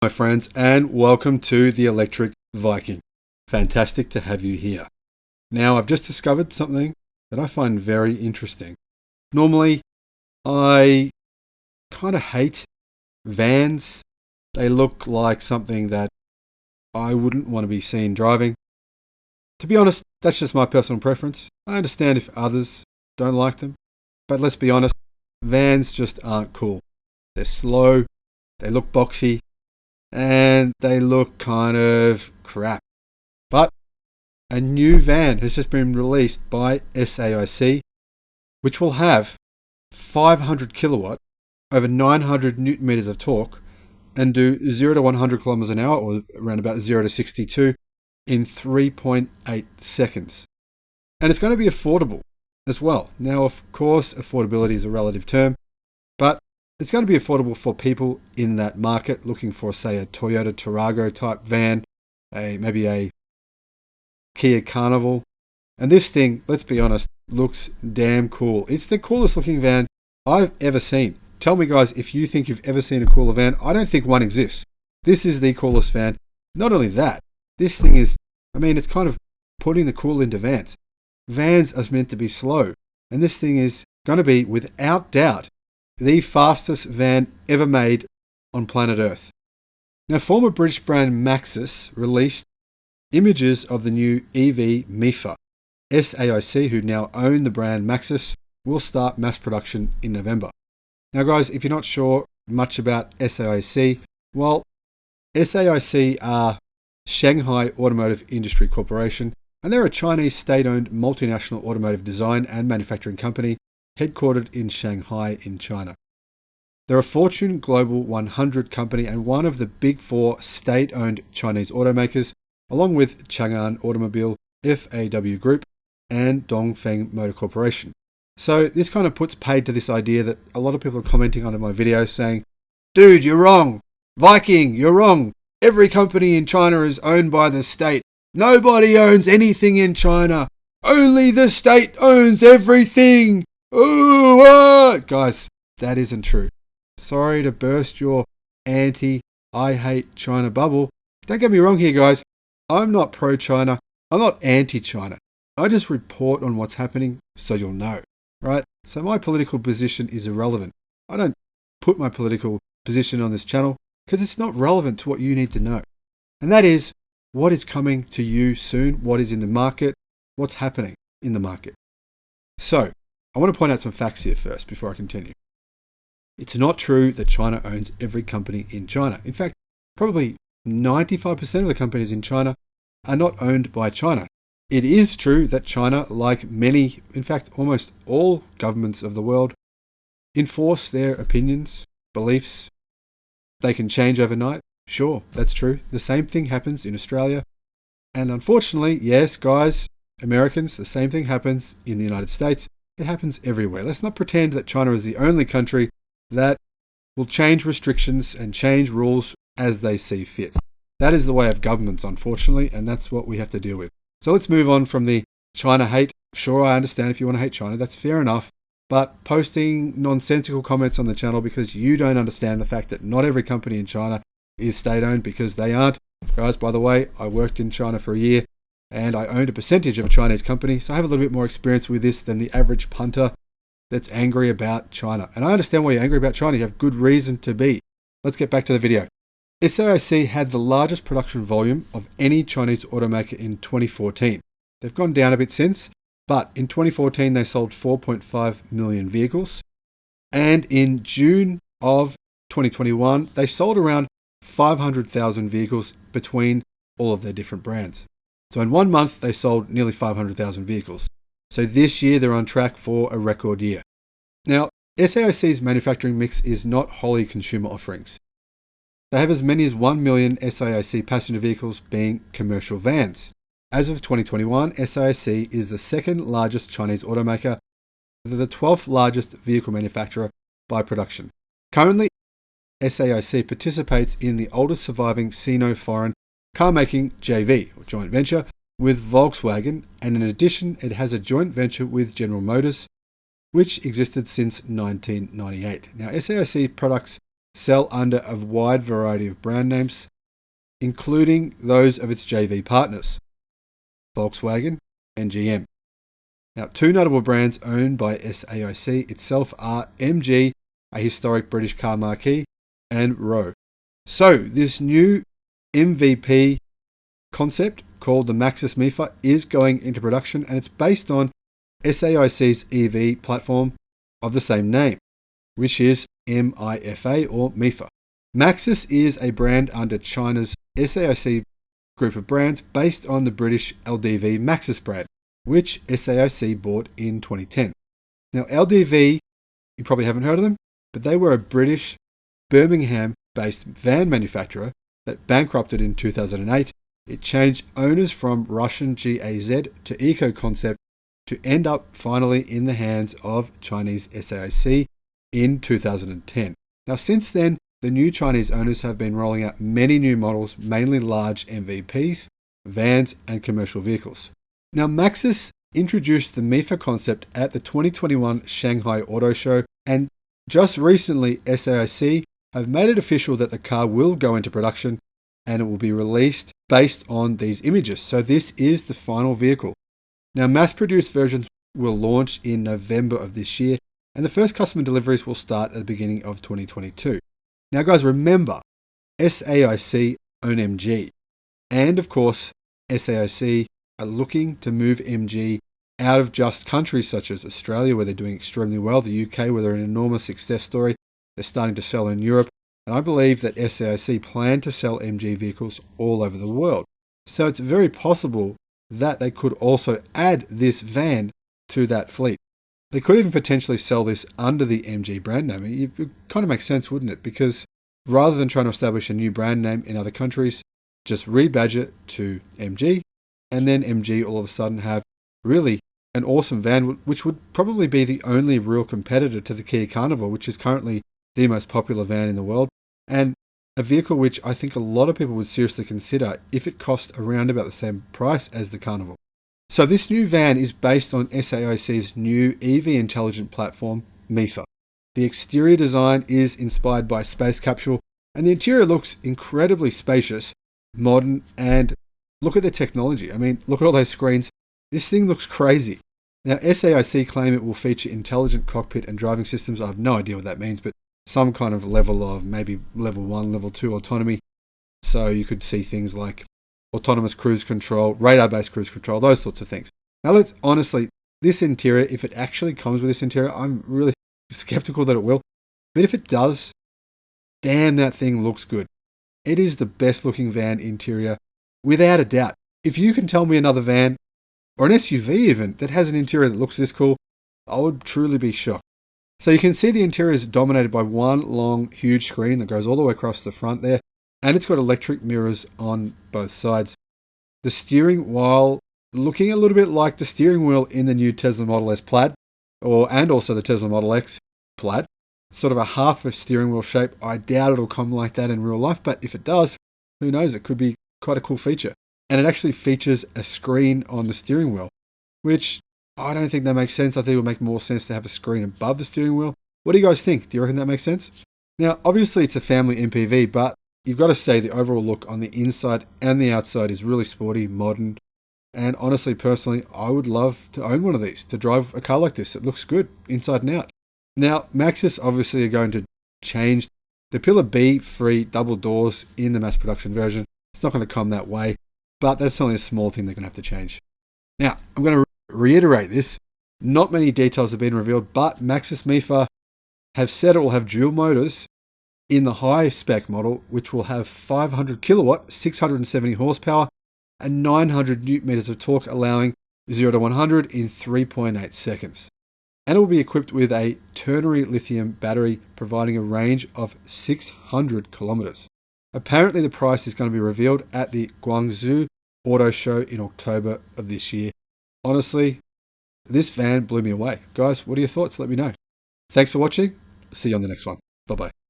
My friends, and welcome to the Electric Viking. Fantastic to have you here. Now, I've just discovered something that I find very interesting. Normally, I kind of hate vans. They look like something that I wouldn't want to be seen driving. To be honest, that's just my personal preference. I understand if others don't like them, but let's be honest, vans just aren't cool. They're slow, they look boxy, and they look kind of crap. But a new van has just been released by SAIC, which will have 500 kilowatt, over 900 newton meters of torque, and do 0 to 100 kilometers an hour, or around about 0 to 62, in 3.8 seconds. And it's going to be affordable as well. Now, of course, affordability is a relative term, but it's going to be affordable for people in that market looking for, say, a Toyota Tarago type van, maybe a Kia Carnival. And this thing, let's be honest, looks damn cool. It's the coolest looking van I've ever seen. Tell me, guys, if you think you've ever seen a cooler van. I don't think one exists. This is the coolest van. Not only that, this thing is, it's kind of putting the cool into vans. Vans are meant to be slow, and this thing is going to be, without doubt, the fastest van ever made on planet Earth. Now, former British brand Maxus released images of the new EV MEFA. SAIC, who now own the brand Maxus, will start mass production in November. Now, guys, if you're not sure much about SAIC, well, SAIC are Shanghai Automotive Industry Corporation, and they're a Chinese state-owned multinational automotive design and manufacturing company headquartered in Shanghai in China. They're a Fortune Global 100 company and one of the big four state-owned Chinese automakers, along with Chang'an Automobile, FAW Group, and Dongfeng Motor Corporation. So this kind of puts paid to this idea that a lot of people are commenting under my videos saying, "Dude, you're wrong. Viking, you're wrong. Every company in China is owned by the state. Nobody owns anything in China. Only the state owns everything. Ooh, ah." Guys, that isn't true. Sorry to burst your I hate China bubble. Don't get me wrong here, guys. I'm not pro-China. I'm not anti-China. I just report on what's happening so you'll know, right? So my political position is irrelevant. I don't put my political position on this channel because it's not relevant to what you need to know. And that is what is coming to you soon, what is in the market, what's happening in the market. So, I want to point out some facts here first before I continue. It's not true that China owns every company in China. In fact, probably 95% of the companies in China are not owned by China. It is true that China, like many, in fact, almost all governments of the world, enforce their opinions, beliefs. They can change overnight. Sure, that's true. The same thing happens in Australia. And unfortunately, yes, guys, Americans, the same thing happens in the United States. It happens everywhere. Let's not pretend that China is the only country that will change restrictions and change rules as they see fit. That is the way of governments, unfortunately, and that's what we have to deal with. So let's move on from the China hate. Sure, I understand if you want to hate China, that's fair enough. But posting nonsensical comments on the channel because you don't understand the fact that not every company in China is state-owned, because they aren't. Guys, by the way, I worked in China for a year, and I owned a percentage of a Chinese company, so I have a little bit more experience with this than the average punter that's angry about China. And I understand why you're angry about China. You have good reason to be. Let's get back to the video. SAIC had the largest production volume of any Chinese automaker in 2014. They've gone down a bit since, but in 2014 they sold 4.5 million vehicles. And in June of 2021, they sold around 500,000 vehicles between all of their different brands. So in 1 month, they sold nearly 500,000 vehicles. So this year, they're on track for a record year. Now, SAIC's manufacturing mix is not wholly consumer offerings. They have as many as 1 million SAIC passenger vehicles being commercial vans. As of 2021, SAIC is the second largest Chinese automaker, the 12th largest vehicle manufacturer by production. Currently, SAIC participates in the oldest surviving Sino-foreign car-making JV, or joint venture, with Volkswagen, and in addition, it has a joint venture with General Motors, which existed since 1998. Now, SAIC products sell under a wide variety of brand names, including those of its JV partners, Volkswagen and GM. Now, two notable brands owned by SAIC itself are MG, a historic British car marquee, and Rowe. So, this new MVP concept called the Maxus MIFA is going into production, and it's based on SAIC's EV platform of the same name, which is MIFA or MIFA. Maxus is a brand under China's SAIC group of brands based on the British LDV Maxus brand, which SAIC bought in 2010. Now, LDV, you probably haven't heard of them, but they were a British Birmingham-based van manufacturer that bankrupted in 2008. It changed owners from Russian GAZ to Eco Concept to end up finally in the hands of Chinese SAIC in 2010. Now, since then, the new Chinese owners have been rolling out many new models, mainly large MVPs, vans, and commercial vehicles. Now, Maxus introduced the MIFA concept at the 2021 Shanghai Auto Show, and just recently, SAIC have made it official that the car will go into production and it will be released based on these images. So this is the final vehicle. Now, mass-produced versions will launch in November of this year, and the first customer deliveries will start at the beginning of 2022. Now, guys, remember, SAIC own MG, and of course, SAIC are looking to move MG out of just countries such as Australia, where they're doing extremely well, the UK, where they're an enormous success story. They're starting to sell in Europe, and I believe that SAIC plan to sell MG vehicles all over the world. So it's very possible that they could also add this van to that fleet. They could even potentially sell this under the MG brand name. It kind of makes sense, wouldn't it? Because rather than trying to establish a new brand name in other countries, just rebadge it to MG, and then MG all of a sudden have really an awesome van, which would probably be the only real competitor to the Kia Carnival, which is currently the most popular van in the world, and a vehicle which I think a lot of people would seriously consider if it cost around about the same price as the Carnival. So this new van is based on SAIC's new EV intelligent platform, MIFA. The exterior design is inspired by a space capsule, and the interior looks incredibly spacious, modern, and look at the technology. I mean, look at all those screens. This thing looks crazy. Now, SAIC claim it will feature intelligent cockpit and driving systems. I have no idea what that means, but some kind of level of maybe level 1, level 2 autonomy. So you could see things like autonomous cruise control, radar-based cruise control, those sorts of things. Now, let's honestly, this interior, if it actually comes with this interior, I'm really skeptical that it will. But if it does, damn, that thing looks good. It is the best looking van interior, without a doubt. If you can tell me another van, or an SUV even, that has an interior that looks this cool, I would truly be shocked. So you can see the interior is dominated by one long, huge screen that goes all the way across the front there, and it's got electric mirrors on both sides. The steering, while looking a little bit like the steering wheel in the new Tesla Model S Plaid, and also the Tesla Model X Plaid, sort of a half a steering wheel shape. I doubt it'll come like that in real life, but if it does, who knows, it could be quite a cool feature. And it actually features a screen on the steering wheel, which I don't think that makes sense. I think it would make more sense to have a screen above the steering wheel. What do you guys think? Do you reckon that makes sense? Now, obviously it's a family MPV, but you've got to say the overall look on the inside and the outside is really sporty, modern, and honestly, personally, I would love to own one of these, to drive a car like this. It looks good inside and out. Now, Maxus obviously are going to change the Pillar B free double doors in the mass production version. It's not going to come that way, but that's only a small thing they're going to have to change. Now, I'm going to reiterate this. Not many details have been revealed, but Maxus MIFA have said it will have dual motors in the high spec model, which will have 500 kilowatt, 670 horsepower, and 900 newton meters of torque, allowing 0 to 100 in 3.8 seconds. And it will be equipped with a ternary lithium battery, providing a range of 600 kilometers. Apparently, the price is going to be revealed at the Guangzhou Auto Show in October of this year. Honestly, this van blew me away. Guys, what are your thoughts? Let me know. Thanks for watching. See you on the next one. Bye-bye.